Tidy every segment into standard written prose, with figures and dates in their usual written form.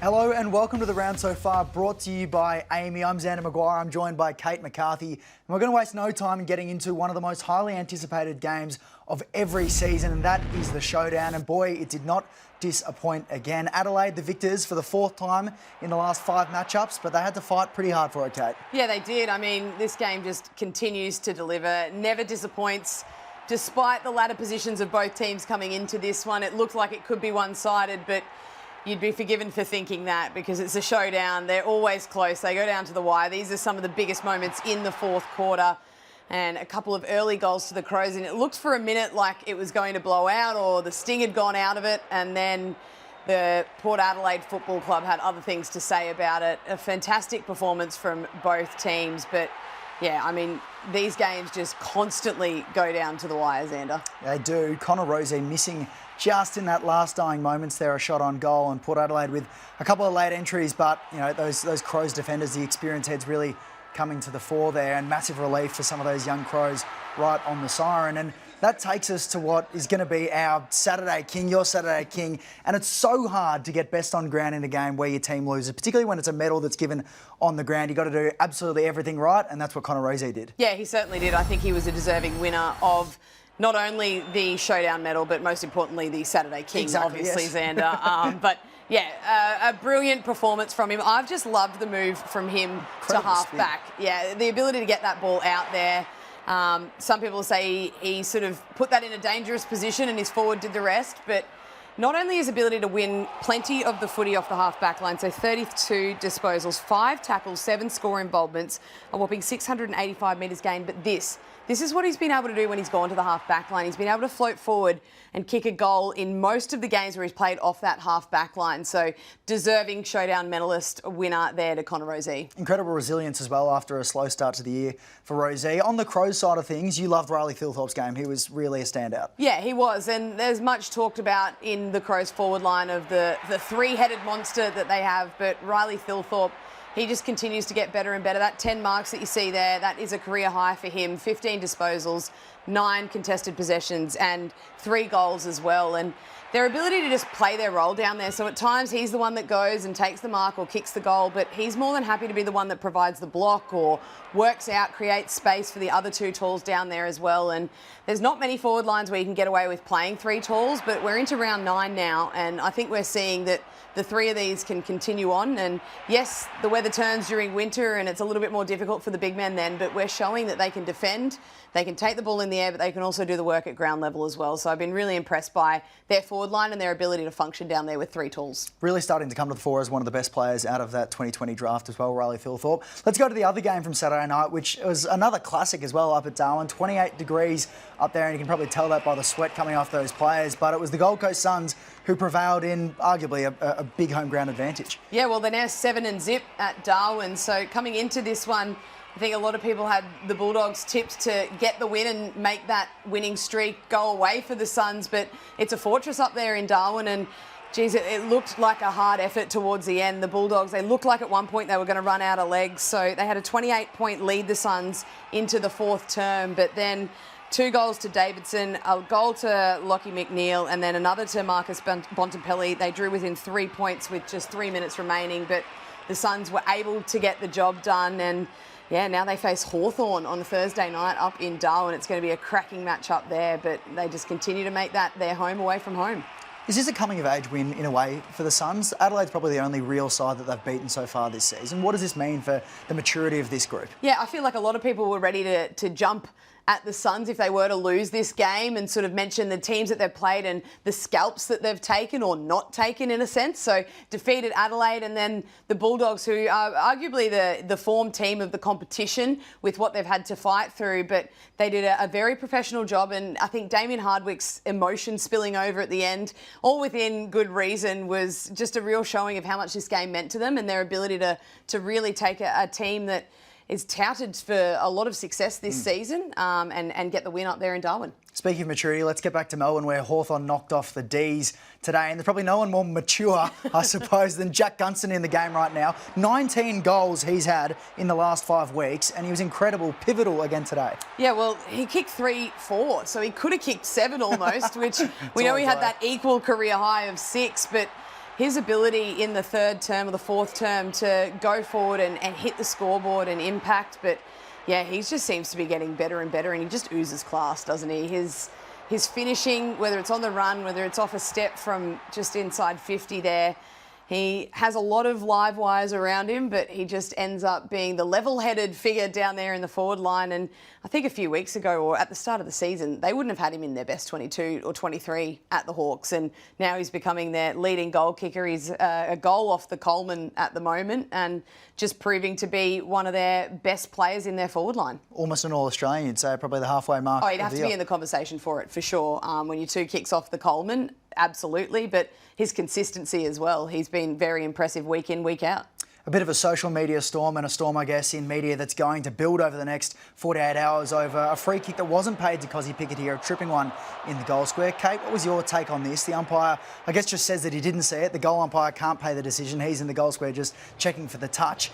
Hello and welcome to The Round So Far, brought to you by AAMI. I'm Xander McGuire. I'm joined by Kate McCarthy. And we're going to waste no time in getting into one of the most highly anticipated games of every season, and that is the showdown. And boy, it did not disappoint again. Adelaide, the victors for the fourth time in the last 5 matchups, but they had to fight pretty hard for it, Kate. Yeah, they did. I mean, this game just continues to deliver, never disappoints. Despite the ladder positions of both teams coming into this one, it looked like it could be one-sided, but you'd be forgiven for thinking that because it's a showdown. They're always close. They go down to the wire. These are some of the biggest moments in the fourth quarter, and a couple of early goals to the Crows. And it looked for a minute like it was going to blow out or the sting had gone out of it. And then the Port Adelaide Football Club had other things to say about it. A fantastic performance from both teams. But yeah, I mean, these games just constantly go down to the wire, Xander. They do. Connor Rozee missing just in that last dying moments there, a shot on goal, and Port Adelaide with a couple of late entries, but you know, those Crows defenders, the experienced heads really coming to the fore there, and massive relief for some of those young Crows right on the siren. And that takes us to what is going to be our Saturday King, your Saturday King. And it's so hard to get best on ground in a game where your team loses, particularly when it's a medal that's given on the ground. You've got to do absolutely everything right, and that's what Connor Rozee did. Yeah, he certainly did. I think he was a deserving winner of not only the showdown medal, but most importantly, the Saturday King, exactly, obviously, yes. Xander. But yeah, a brilliant performance from him. I've just loved the move from him Incredible to half spin. back. Yeah, the ability to get that ball out there. Some people say he sort of put that in a dangerous position and his forward did the rest, but not only his ability to win plenty of the footy off the half-back line, so 32 disposals, 5 tackles, 7 score involvements, a whopping 685 metres gained, but this is what he's been able to do when he's gone to the half-back line. He's been able to float forward and kick a goal in most of the games where he's played off that half-back line. So deserving showdown medalist winner there to Connor Rozee. Incredible resilience as well after a slow start to the year for Rozee. On the Crows side of things, you loved Riley Thilthorpe's game. He was really a standout. Yeah, he was. And there's much talked about in the Crows forward line of the three-headed monster that they have. But Riley Thilthorpe, he just continues to get better and better. That 10 marks that you see there, that is a career high for him. 15 disposals, 9 contested possessions and 3 goals as well. And their ability to just play their role down there. So at times he's the one that goes and takes the mark or kicks the goal, but he's more than happy to be the one that provides the block or works out, creates space for the other 2 tools down there as well. And there's not many forward lines where you can get away with playing 3 tools, but we're into round 9 now, and I think we're seeing that the 3 of these can continue on. And yes, the weather turns during winter and it's a little bit more difficult for the big men then, but we're showing that they can defend, they can take the ball in the air, but they can also do the work at ground level as well. So I've been really impressed by their forward line and their ability to function down there with 3 tools. Really starting to come to the fore as one of the best players out of that 2020 draft as well, Riley Thilthorpe. Let's go to the other game from Saturday night, which was another classic as well up at Darwin. 28 degrees up there, and you can probably tell that by the sweat coming off those players. But it was the Gold Coast Suns who prevailed in arguably a big home ground advantage. Yeah, well, they're now 7-0 at Darwin. So coming into this one, I think a lot of people had the Bulldogs tipped to get the win and make that winning streak go away for the Suns. But it's a fortress up there in Darwin, and geez, it looked like a hard effort towards the end. The Bulldogs, they looked like at one point they were going to run out of legs. So they had a 28-point lead, the Suns, into the 4th term. But then 2 goals to Davidson, a goal to Lockie McNeil, and then another to Marcus Bontempelli. They drew within 3 points with just 3 minutes remaining, but the Suns were able to get the job done. And yeah, now they face Hawthorn on Thursday night up in Darwin. It's going to be a cracking match up there, but they just continue to make that their home away from home. Is this a coming-of-age win in a way for the Suns? Adelaide's probably the only real side that they've beaten so far this season. What does this mean for the maturity of this group? Yeah, I feel like a lot of people were ready to jump at the Suns if they were to lose this game and sort of mention the teams that they've played and the scalps that they've taken or not taken in a sense. So defeated Adelaide and then the Bulldogs, who are arguably the form team of the competition with what they've had to fight through, but they did a very professional job. And I think Damien Hardwick's emotion spilling over at the end, all within good reason, was just a real showing of how much this game meant to them and their ability to really take a team that is touted for a lot of success this season and get the win up there in Darwin. Speaking of maturity, let's get back to Melbourne, where Hawthorn knocked off the D's today. And there's probably no one more mature, I suppose, than Jack Gunston in the game right now. 19 goals he's had in the last 5 weeks, and he was incredible, pivotal again today. Yeah, well, he kicked 3-4, so he could have kicked 7 almost, which we know he had that equal career high of 6, but his ability in the third term or the fourth term to go forward and hit the scoreboard and impact. But yeah, he just seems to be getting better and better, and he just oozes class, doesn't he? His finishing, whether it's on the run, whether it's off a step from just inside 50 there, he has a lot of live wires around him, but he just ends up being the level-headed figure down there in the forward line. And I think a few weeks ago, or at the start of the season, they wouldn't have had him in their best 22 or 23 at the Hawks. And now he's becoming their leading goal kicker. He's a goal off the Coleman at the moment, and just proving to be one of their best players in their forward line. Almost an All-Australian, you'd say, probably the halfway mark. Oh, you'd have to be in the conversation for it, for sure. When you 2 kicks off the Coleman, absolutely. But his consistency as well. He's been very impressive week in, week out. A bit of a social media storm, and a storm, I guess, in media that's going to build over the next 48 hours over a free kick that wasn't paid to Cozzy Pickett, a tripping one in the goal square. Kate, what was your take on this? The umpire, I guess, just says that he didn't see it. The goal umpire can't pay the decision. He's in the goal square just checking for the touch.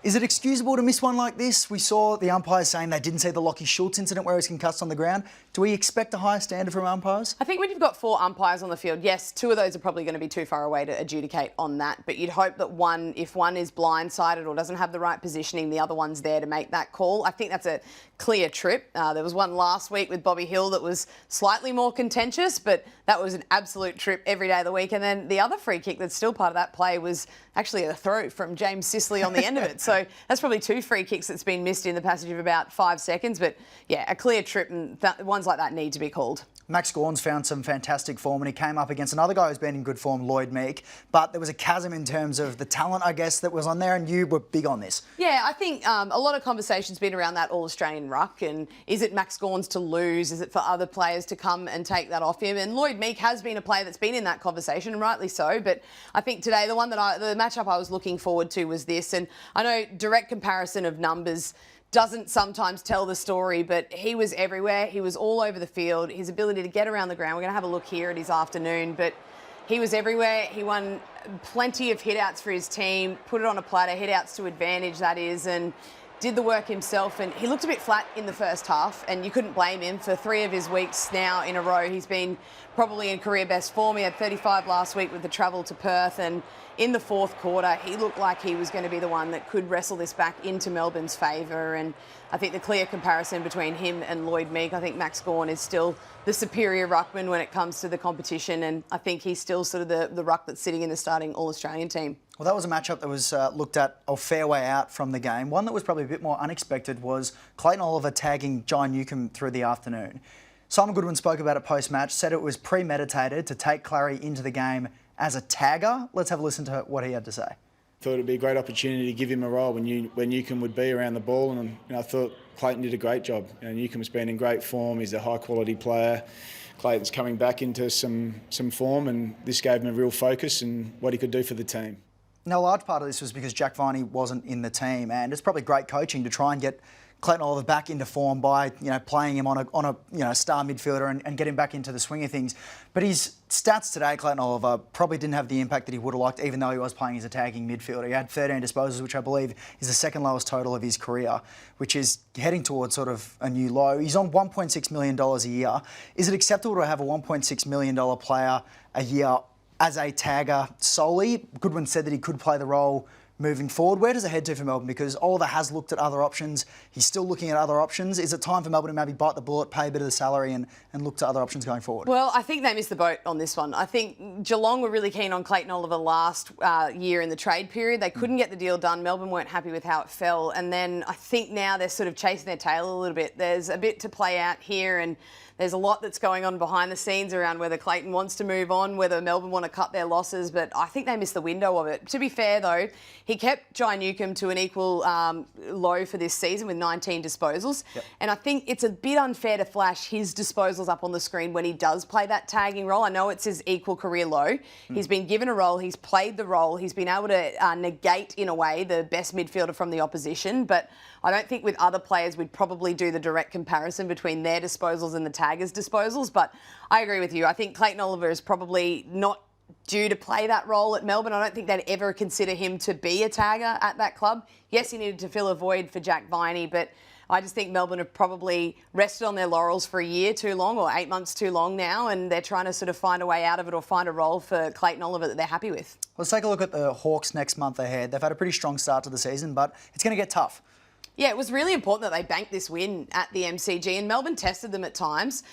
Is it excusable to miss one like this? We saw the umpires saying they didn't see the Lockie Schultz incident where he was concussed on the ground. Do we expect a higher standard from umpires? I think when you've got 4 umpires on the field, yes, 2 of those are probably going to be too far away to adjudicate on that. But you'd hope that if one is blindsided or doesn't have the right positioning, the other one's there to make that call. I think that's a clear trip. There was one last week with Bobby Hill that was slightly more contentious, but that was an absolute trip every day of the week. And then the other free kick that's still part of that play was actually a throw from James Sicily on the end of it. So that's probably 2 free kicks that's been missed in the passage of about 5 seconds. But yeah, a clear trip, and ones like that need to be called. Max Gawn's found some fantastic form, and he came up against another guy who's been in good form, Lloyd Meek. But there was a chasm in terms of the talent, I guess, that was on there, and you were big on this. Yeah, I think a lot of conversation's been around that All-Australian ruck, and is it Max Gawn's to lose? Is it for other players to come and take that off him? And Lloyd Meek has been a player that's been in that conversation, and rightly so. But I think today, the matchup I was looking forward to was this, and I know direct comparison of numbers doesn't sometimes tell the story, but he was everywhere. He was all over the field. His ability to get around the ground, we're going to have a look here at his afternoon, but he was everywhere. He won plenty of hit-outs for his team, put it on a platter, hit-outs to advantage, that is, and did the work himself. And he looked a bit flat in the first half, and you couldn't blame him. For 3 of his weeks now in a row, he's been probably in career best form. He had 35 last week with the travel to Perth, and in the fourth quarter, he looked like he was going to be the one that could wrestle this back into Melbourne's favour. And I think the clear comparison between him and Lloyd Meek, I think Max Gawn is still the superior ruckman when it comes to the competition, and I think he's still sort of the ruck that's sitting in the starting All-Australian team. Well, that was a matchup that was looked at a fair way out from the game. One that was probably a bit more unexpected was Clayton Oliver tagging Jai Newcombe through the afternoon. Simon Goodwin spoke about it post-match, said it was premeditated to take Clary into the game as a tagger. Let's have a listen to what he had to say. Thought it'd be a great opportunity to give him a role when Newcombe would be around the ball, and I thought Clayton did a great job. Newcombe's been in great form. He's a high-quality player. Clayton's coming back into some form, and this gave him a real focus and what he could do for the team. Now, a large part of this was because Jack Viney wasn't in the team, and it's probably great coaching to try and get Clayton Oliver back into form by playing him on a star midfielder and get him back into the swing of things. But his stats today, Clayton Oliver, probably didn't have the impact that he would have liked, even though he was playing as a tagging midfielder. He had 13 disposals, which I believe is the second lowest total of his career, which is heading towards sort of a new low. He's on $1.6 million a year. Is it acceptable to have a $1.6 million player a year as a tagger solely? Goodwin said that he could play the role moving forward. Where does it head to for Melbourne? Because Oliver has looked at other options. He's still looking at other options. Is it time for Melbourne to maybe bite the bullet, pay a bit of the salary and look to other options going forward? Well, I think they missed the boat on this one. I think Geelong were really keen on Clayton Oliver last year in the trade period. They couldn't get the deal done. Melbourne weren't happy with how it fell. And then I think now they're sort of chasing their tail a little bit. There's a bit to play out here, and there's a lot that's going on behind the scenes around whether Clayton wants to move on, whether Melbourne want to cut their losses, but I think they missed the window of it. To be fair, though, he kept Jai Newcombe to an equal low for this season with 19 disposals. Yep. And I think it's a bit unfair to flash his disposals up on the screen when he does play that tagging role. I know it's his equal career low. He's been given a role. He's played the role. He's been able to negate, in a way, the best midfielder from the opposition. But I don't think with other players we'd probably do the direct comparison between their disposals and the taggers' disposals. But I agree with you. I think Clayton Oliver is probably not due to play that role at Melbourne. I don't think they'd ever consider him to be a tagger at that club. Yes, he needed to fill a void for Jack Viney, but I just think Melbourne have probably rested on their laurels for a year too long, or 8 months too long now, and they're trying to sort of find a way out of it or find a role for Clayton Oliver that they're happy with. Let's take a look at the Hawks next month ahead. They've had a pretty strong start to the season, but it's going to get tough. Yeah, it was really important that they banked this win at the MCG, and Melbourne tested them at times.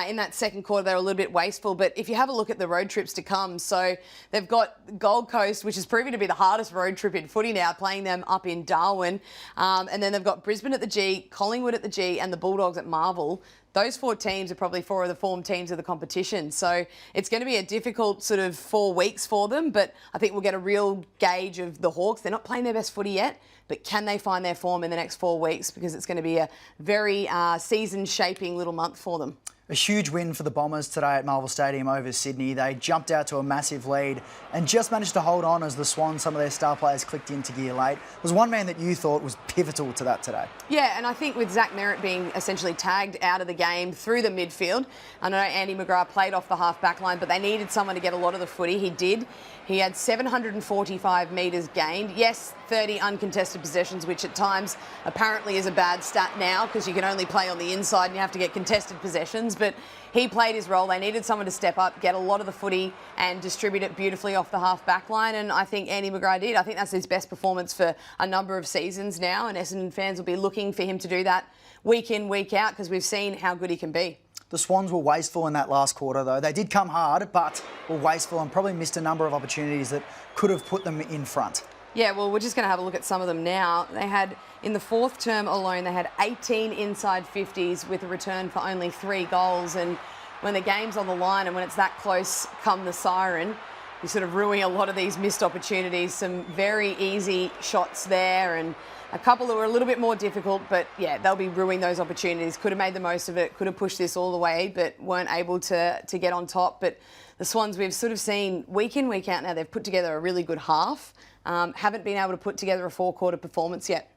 In that second quarter, they were a little bit wasteful, but if you have a look at the road trips to come, so they've got Gold Coast, which is proving to be the hardest road trip in footy now, playing them up in Darwin, and then they've got Brisbane at the G, Collingwood at the G, and the Bulldogs at Marvel. Those 4 teams are probably 4 of the form teams of the competition. So it's going to be a difficult sort of 4 weeks for them, but I think we'll get a real gauge of the Hawks. They're not playing their best footy yet, but can they find their form in the next 4 weeks? Because it's going to be a very season-shaping little month for them. A huge win for the Bombers today at Marvel Stadium over Sydney. They jumped out to a massive lead and just managed to hold on as the Swans, some of their star players, clicked into gear late. There's one man that you thought was pivotal to that today. Yeah, and I think with Zach Merrett being essentially tagged out of the game through the midfield, I know Andy McGuire played off the half-back line, but they needed someone to get a lot of the footy. He did. He had 745 metres gained. Yes, 30 uncontested possessions, which at times apparently is a bad stat now because you can only play on the inside and you have to get contested possessions. But he played his role. They needed someone to step up, get a lot of the footy and distribute it beautifully off the half-back line. And I think Andy McGuire did. I think that's his best performance for a number of seasons now. And Essendon fans will be looking for him to do that week in, week out because we've seen how good he can be. The Swans were wasteful in that last quarter, though. They did come hard, but were wasteful and probably missed a number of opportunities that could have put them in front. Yeah, well, we're just going to have a look at some of them now. They had, in the 4th term alone, they had 18 inside 50s with a return for only 3 goals. And when the game's on the line and when it's that close come the siren, you're sort of ruining a lot of these missed opportunities. Some very easy shots there and a couple that were a little bit more difficult, but yeah, they'll be ruining those opportunities. Could have made the most of it, could have pushed this all the way, but weren't able to get on top. But the Swans, we've sort of seen week in, week out now, they've put together a really good half. Haven't been able to put together a 4-quarter performance yet.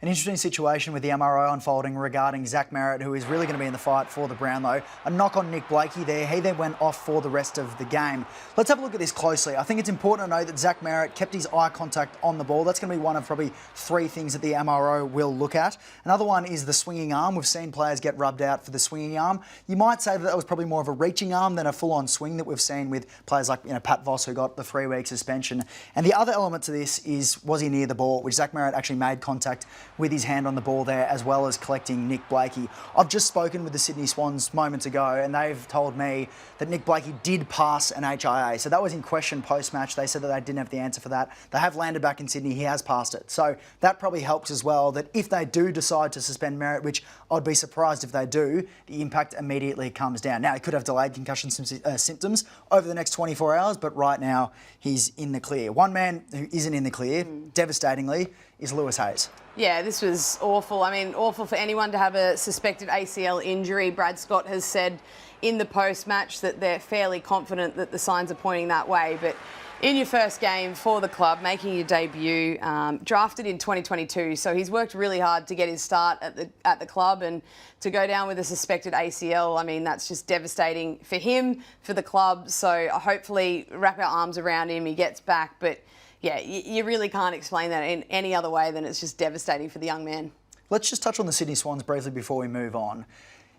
An interesting situation with the MRO unfolding regarding Zach Merrett, who is really going to be in the fight for the Brownlow. A knock on Nick Blakey there. He then went off for the rest of the game. Let's have a look at this closely. I think it's important to know that Zach Merrett kept his eye contact on the ball. That's going to be one of probably 3 things that the MRO will look at. Another one is the swinging arm. We've seen players get rubbed out for the swinging arm. You might say that was probably more of a reaching arm than a full-on swing that we've seen with players like Pat Voss, who got the 3-week suspension. And the other element to this is, was he near the ball, which Zach Merrett actually made contact with his hand on the ball there, as well as collecting Nick Blakey. I've just spoken with the Sydney Swans moments ago, and they've told me that Nick Blakey did pass an HIA. So that was in question post-match. They said that they didn't have the answer for that. They have landed back in Sydney. He has passed it. So that probably helps as well, that if they do decide to suspend Merrett, which I'd be surprised if they do, the impact immediately comes down. Now, he could have delayed concussion symptoms over the next 24 hours, but right now he's in the clear. One man who isn't in the clear, devastatingly, is Lewis Hayes. Yeah, this was awful. I mean, awful for anyone to have a suspected ACL injury. Brad Scott has said in the post-match that they're fairly confident that the signs are pointing that way. But in your first game for the club, making your debut, drafted in 2022, so he's worked really hard to get his start at the club, and to go down with a suspected ACL, I mean, that's just devastating for him, for the club. So hopefully wrap our arms around him, he gets back. But yeah, you really can't explain that in any other way than it's just devastating for the young man. Let's just touch on the Sydney Swans briefly before we move on.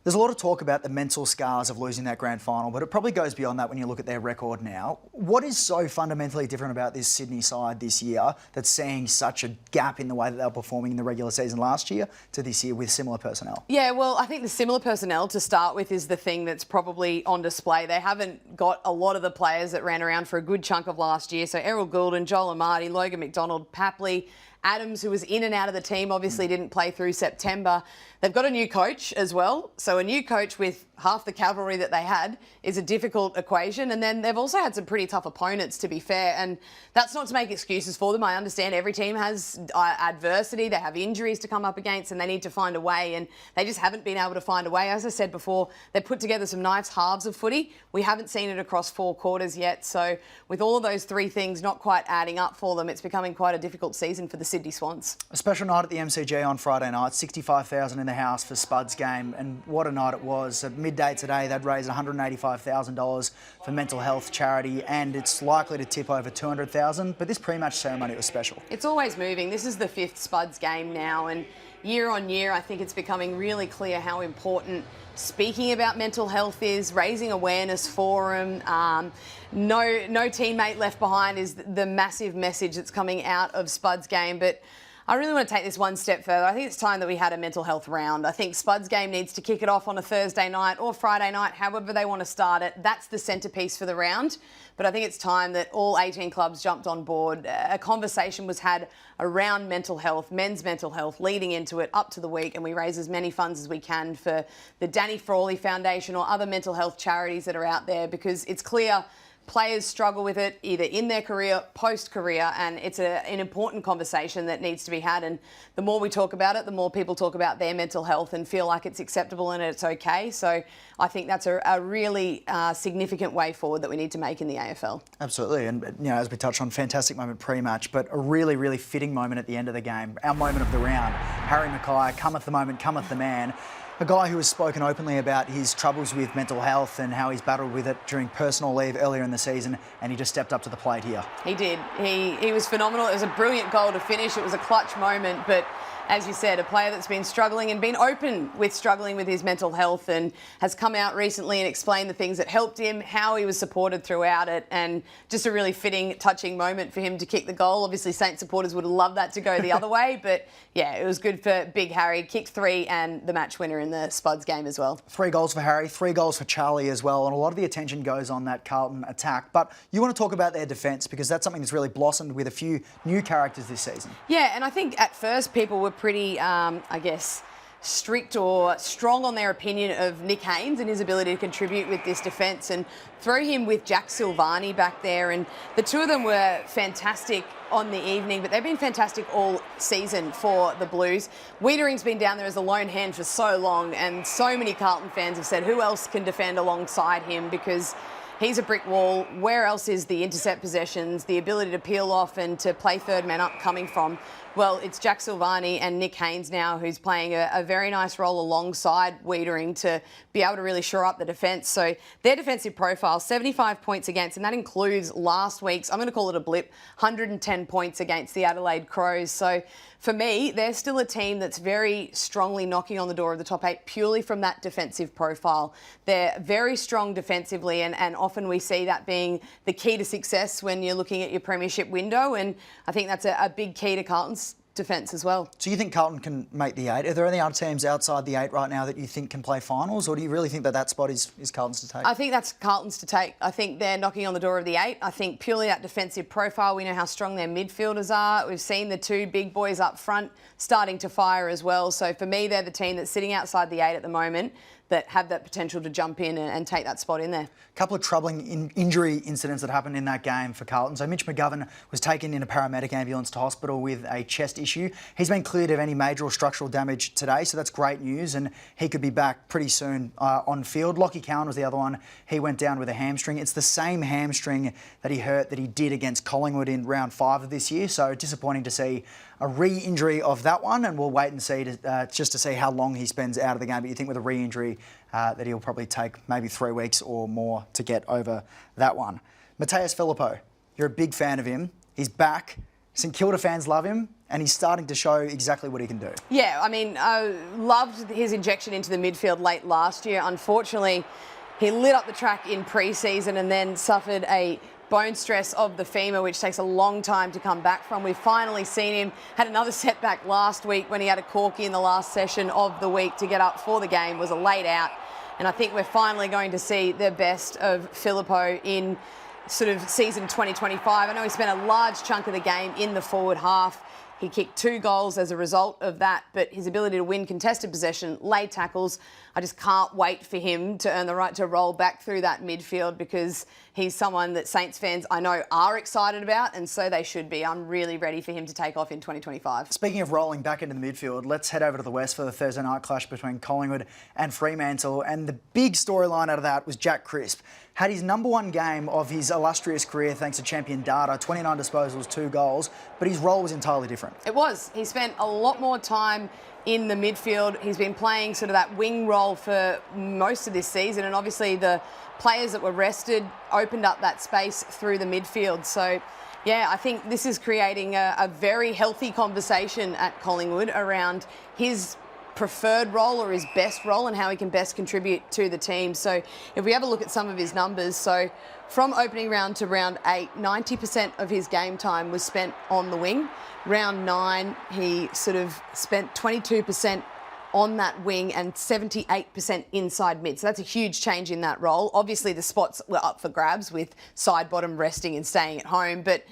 There's a lot of talk about the mental scars of losing that grand final, but it probably goes beyond that when you look at their record now. What is so fundamentally different about this Sydney side this year that's seeing such a gap in the way that they were performing in the regular season last year to this year with similar personnel? Yeah, well, I think the similar personnel to start with is the thing that's probably on display. They haven't got a lot of the players that ran around for a good chunk of last year. So Errol Goulden, Joel Amati, Logan McDonald, Papley, Adams, who was in and out of the team, obviously didn't play through September. They've got a new coach as well. So a new coach with half the cavalry that they had is a difficult equation. And then they've also had some pretty tough opponents, to be fair. And that's not to make excuses for them. I understand every team has adversity. They have injuries to come up against and they need to find a way. And they just haven't been able to find a way. As I said before, they put together some nice halves of footy. We haven't seen it across 4 quarters yet. So with all of those 3 things not quite adding up for them, it's becoming quite a difficult season for the Sydney Swans. A special night at the MCG on Friday night, 65,000 in the house for Spud's game, and what a night it was. At midday today, they'd raised $185,000 for mental health charity, and it's likely to tip over $200,000, but this pre-match ceremony was special. It's always moving. This is the 5th Spud's game now, and year on year, I think it's becoming really clear how important speaking about mental health is, raising awareness for them. No teammate left behind is the massive message that's coming out of Spud's game. But I really want to take this one step further. I think it's time that we had a mental health round. I think Spud's game needs to kick it off on a Thursday night or Friday night, however they want to start it. That's the centrepiece for the round. But I think it's time that all 18 clubs jumped on board. A conversation was had around mental health, men's mental health, leading into it up to the week, and we raise as many funds as we can for the Danny Frawley Foundation or other mental health charities that are out there, because it's clear players struggle with it either in their career, post-career, and it's an important conversation that needs to be had. And the more we talk about it, the more people talk about their mental health and feel like it's acceptable and it's okay. So I think that's a really significant way forward that we need to make in the AFL. Absolutely. And, as we touched on, fantastic moment pre-match, but a really, really fitting moment at the end of the game. Our moment of the round. Harry McGuire, cometh the moment, cometh the man. A guy who has spoken openly about his troubles with mental health and how he's battled with it during personal leave earlier in the season, and he just stepped up to the plate here. He did. He was phenomenal. It was a brilliant goal to finish. It was a clutch moment, but as you said, a player that's been struggling and been open with struggling with his mental health and has come out recently and explained the things that helped him, how he was supported throughout it, and just a really fitting, touching moment for him to kick the goal. Obviously, Saints supporters would have loved that to go the other way, but yeah, it was good for Big Harry. Kicked 3 and the match winner in the Spuds game as well. 3 goals for Harry, 3 goals for Charlie as well, and a lot of the attention goes on that Carlton attack. But you want to talk about their defence, because that's something that's really blossomed with a few new characters this season. Yeah, and I think at first people were pretty, strict or strong on their opinion of Nick Haynes and his ability to contribute with this defence, and throw him with Jack Silvani back there. And the two of them were fantastic on the evening, but they've been fantastic all season for the Blues. Wiedering's been down there as a lone hand for so long, and so many Carlton fans have said, who else can defend alongside him? Because he's a brick wall. Where else is the intercept possessions, the ability to peel off and to play third man up coming from? Well, it's Jack Silvani and Nick Haynes now who's playing a very nice role alongside Wiedering to be able to really shore up the defence. So their defensive profile, 75 points against, and that includes last week's, I'm going to call it a blip, 110 points against the Adelaide Crows. So for me, they're still a team that's very strongly knocking on the door of the top 8 purely from that defensive profile. They're very strong defensively, and often we see that being the key to success when you're looking at your premiership window, and I think that's a big key to Carlton's defence as well. So you think Carlton can make the 8? Are there any other teams outside the 8 right now that you think can play finals, or do you really think that spot is Carlton's to take? I think that's Carlton's to take. I think they're knocking on the door of the 8. I think purely that defensive profile, we know how strong their midfielders are. We've seen the 2 big boys up front starting to fire as well. So for me, they're the team that's sitting outside the 8 at the moment that have that potential to jump in and take that spot in there. A couple of troubling injury incidents that happened in that game for Carlton. So Mitch McGovern was taken in a paramedic ambulance to hospital with a chest issue. He's been cleared of any major or structural damage today, so that's great news, and he could be back pretty soon on field. Lockie Cowan was the other one. He went down with a hamstring. It's the same hamstring that he hurt that he did against Collingwood in round 5 of this year, so disappointing to see a re-injury of that one, and we'll wait and see just to see how long he spends out of the game. But you think with a re-injury that he'll probably take maybe 3 weeks or more to get over that one. Mateus Filippo, you're a big fan of him. He's back. St Kilda fans love him, and he's starting to show exactly what he can do. Yeah, I mean, I loved his injection into the midfield late last year. Unfortunately, he lit up the track in pre-season and then suffered a bone stress of the femur, which takes a long time to come back from. We've finally seen him. Had another setback last week when he had a corky in the last session of the week to get up for the game, was a late out. And I think we're finally going to see the best of Filippo in sort of season 2025. I know he spent a large chunk of the game in the forward half. He kicked 2 goals as a result of that, but his ability to win contested possession, lay tackles, I just can't wait for him to earn the right to roll back through that midfield, because he's someone that Saints fans I know are excited about, and so they should be. I'm really ready for him to take off in 2025. Speaking of rolling back into the midfield, let's head over to the West for the Thursday night clash between Collingwood and Fremantle, and the big storyline out of that was Jack Crisp. Had his number 1 game of his illustrious career thanks to champion data, 29 disposals, 2 goals, but his role was entirely different. It was. He spent a lot more time in the midfield. He's been playing sort of that wing role for most of this season, and obviously the players that were rested opened up that space through the midfield. So Yeah, I think this is creating a very healthy conversation at Collingwood around his preferred role or his best role and how he can best contribute to the team. So if we have a look at some of his numbers, so from opening round to round 8, 90% of his game time was spent on the wing. Round 9, he sort of spent 22% on that wing and 78% inside mid. So that's a huge change in that role. Obviously the spots were up for grabs with side bottom resting and staying at home, but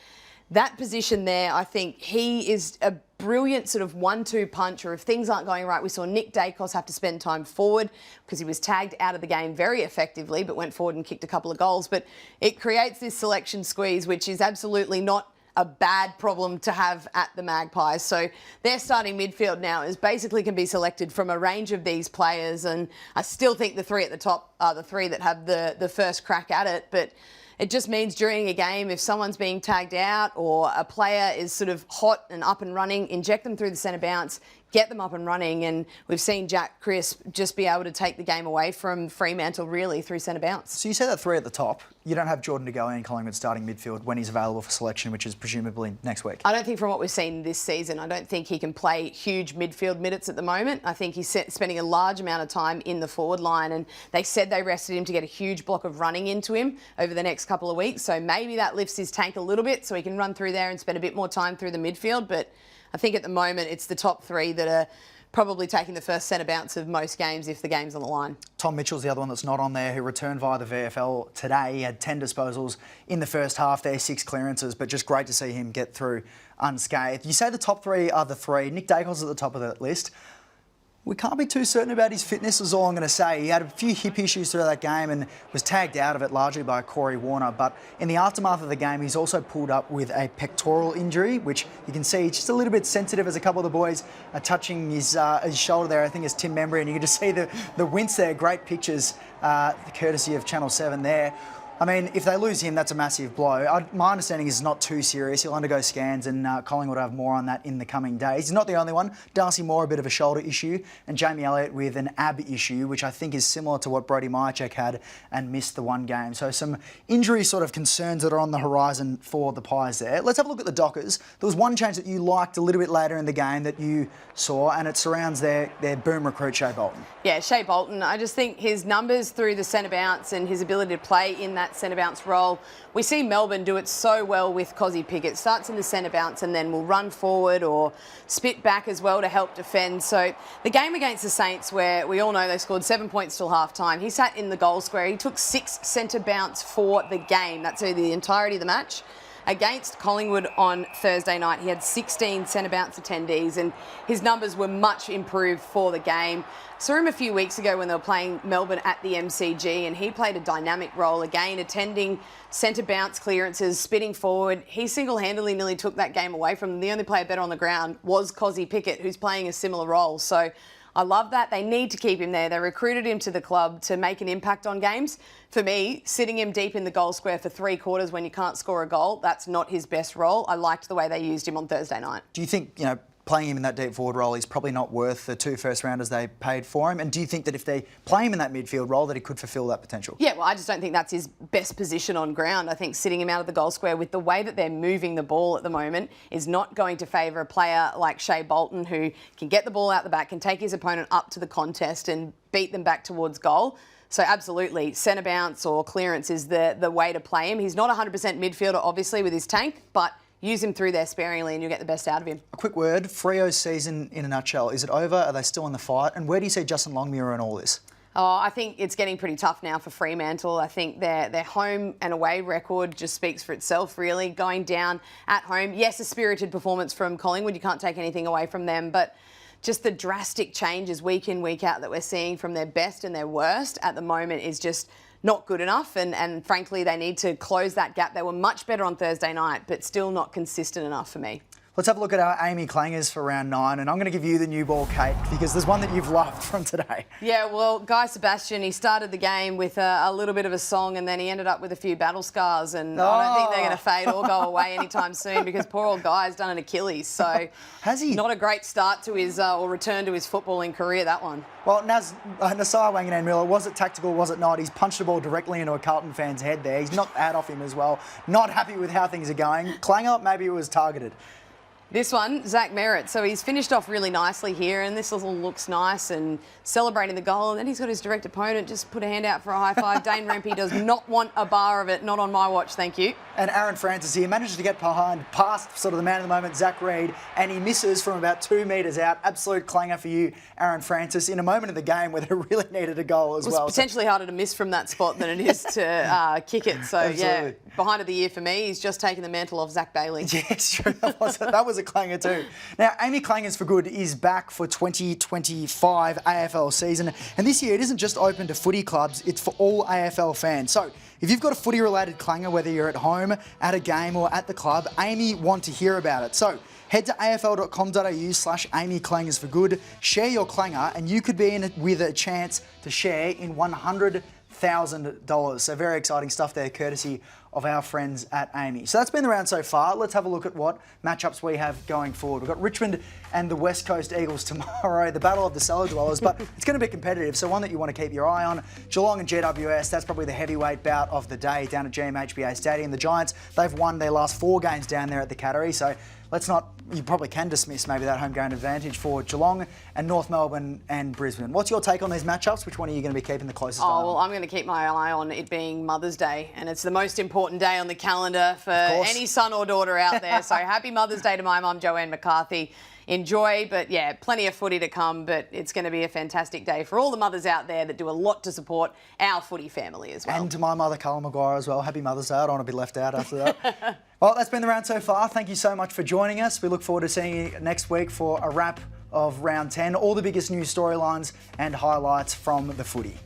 that position there, I think he is a brilliant sort of 1-2 punch, or if things aren't going right, we saw Nick Dacos have to spend time forward because he was tagged out of the game very effectively, but went forward and kicked a couple of goals. But it creates this selection squeeze, which is absolutely not a bad problem to have at the Magpies. So their starting midfield now is basically can be selected from a range of these players, and I still think the three at the top are the three that have the first crack at it. But it just means during a game, if someone's being tagged out or a player is sort of hot and up and running, inject them through the centre bounce, get them up and running. And we've seen Jack Crisp just be able to take the game away from Fremantle really through centre bounce. So you say that three at the top. You don't have Jordan De Goey in Collingwood starting midfield when he's available for selection, which is presumably next week. I don't think from what we've seen this season, I don't think he can play huge midfield minutes at the moment. I think he's spending a large amount of time in the forward line, and they said they rested him to get a huge block of running into him over the next couple of weeks. So maybe that lifts his tank a little bit so he can run through there and spend a bit more time through the midfield. But I think at the moment it's the top three that are probably taking the first centre bounce of most games if the game's on the line. Tom Mitchell's the other one that's not on there, who returned via the VFL today. He had 10 disposals in the first half there, 6 clearances, but just great to see him get through unscathed. You say the top three are the three. Nick Dacos is at the top of that list. We can't be too certain about his fitness is all I'm going to say. He had a few hip issues through that game and was tagged out of it largely by Corey Warner. But in the aftermath of the game, he's also pulled up with a pectoral injury, which you can see just a little bit sensitive as a couple of the boys are touching his shoulder there. I think it's Tim Membry, and you can just see the wince there. Great pictures, courtesy of Channel 7 there. I mean, if they lose him, that's a massive blow. My understanding is it's not too serious. He'll undergo scans, and Collingwood will have more on that in the coming days. He's not the only one. Darcy Moore, a bit of a shoulder issue, and Jamie Elliott with an ab issue, which I think is similar to what Brody Myercheck had and missed the one game. So some injury sort of concerns that are on the horizon for the Pies there. Let's have a look at the Dockers. There was one change that you liked a little bit later in the game that you saw, and it surrounds their boom recruit, Shea Bolton. Yeah, Shea Bolton. I just think his numbers through the centre bounce and his ability to play in that centre bounce role. We see Melbourne do it so well with Cozzy Pickett. Starts in the centre bounce and then will run forward or spit back as well to help defend. So the game against the Saints, where we all know they scored 7 points till half time, he sat in the goal square. He took 6 centre bounce for the game. That's the entirety of the match. Against Collingwood on Thursday night, he had 16 centre bounce attendees, and his numbers were much improved for the game. Saw him a few weeks ago when they were playing Melbourne at the MCG, and he played a dynamic role again, attending centre bounce clearances, spitting forward. He single-handedly nearly took that game away from them. The only player better on the ground was Cozzy Pickett, who's playing a similar role. So I love that. They need to keep him there. They recruited him to the club to make an impact on games. For me, sitting him deep in the goal square for 3 quarters when you can't score a goal, that's not his best role. I liked the way they used him on Thursday night. Do you think, playing him in that deep forward role, he's probably not worth the 2 first-rounders they paid for him? And do you think that if they play him in that midfield role, that he could fulfil that potential? Yeah, well, I just don't think that's his best position on ground. I think sitting him out of the goal square with the way that they're moving the ball at the moment is not going to favour a player like Shea Bolton, who can get the ball out the back, can take his opponent up to the contest and beat them back towards goal. So absolutely, centre bounce or clearance is the way to play him. He's not 100% midfielder, obviously, with his tank, but use him through there sparingly and you'll get the best out of him. A quick word, Freo's season in a nutshell. Is it over? Are they still in the fight? And where do you see Justin Longmuir in all this? Oh, I think it's getting pretty tough now for Fremantle. I think their home and away record just speaks for itself, really. Going down at home, yes, a spirited performance from Collingwood. You can't take anything away from them, but just the drastic changes week in, week out that we're seeing from their best and their worst at the moment is just not good enough, and frankly, they need to close that gap. They were much better on Thursday night, but still not consistent enough for me. Let's have a look at our AAMI clangers for round 9, and I'm going to give you the new ball, Kate, because there's one that you've loved from today. Yeah, well, Guy Sebastian, he started the game with a little bit of a song, and then he ended up with a few battle scars, and I don't think they're going to fade or go away anytime soon, because poor old Guy's done an Achilles. So has he? Not a great start to his or return to his footballing career, that one. Well, Nasai Wanganeen-Miller, was it tactical, was it not? He's punched the ball directly into a Carlton fan's head there. He's knocked that off him as well. Not happy with how things are going. Clanger, maybe it was targeted. This one, Zach Merrett. So he's finished off really nicely here, and this all looks nice and celebrating the goal. And then he's got his direct opponent just put a hand out for a high five. Dane Rempe does not want a bar of it. Not on my watch, thank you. And Aaron Francis here manages to get past sort of the man of the moment, Zach Reid, and he misses from about 2 metres out. Absolute clanger for you, Aaron Francis, in a moment of the game where they really needed a goal as well. It's potentially harder to miss from that spot than it is to kick it. So, yeah, behind of the year for me, he's just taken the mantle off Zach Bailey. Yes, true. That was a clanger too. Now, AAMI Clangers for Good is back for 2025 AFL season. And this year, it isn't just open to footy clubs, it's for all AFL fans. So, if you've got a footy-related clanger, whether you're at home, at a game or at the club, AAMI want to hear about it. So, head to afl.com.au/AAMI Clangers for Good, share your clanger, and you could be in it with a chance to share in $100,000. So very exciting stuff there, courtesy of our friends at AAMI. So that's been the round so far. Let's have a look at what matchups we have going forward. We've got Richmond and the West Coast Eagles tomorrow, the battle of the cellar dwellers, but it's going to be competitive, so one that you want to keep your eye on. Geelong and GWS, that's probably the heavyweight bout of the day down at GMHBA Stadium. The Giants, they've won their last 4 games down there at the Cattery, so let's not, you probably can dismiss maybe that home ground advantage for Geelong and North Melbourne and Brisbane. What's your take on these matchups? Which one are you going to be keeping the closest eye on? Well, I'm going to keep my eye on it being Mother's Day, and it's the most important day on the calendar for any son or daughter out there. So happy Mother's Day to my mum, Joanne McCarthy. Enjoy, but yeah, plenty of footy to come, but it's going to be a fantastic day for all the mothers out there that do a lot to support our footy family as well. And to my mother, Carla McGuire, as well. Happy Mother's Day. I don't want to be left out after that. Well, that's been the round so far. Thank you so much for joining us. We look forward to seeing you next week for a wrap of round 10. All the biggest news storylines and highlights from the footy.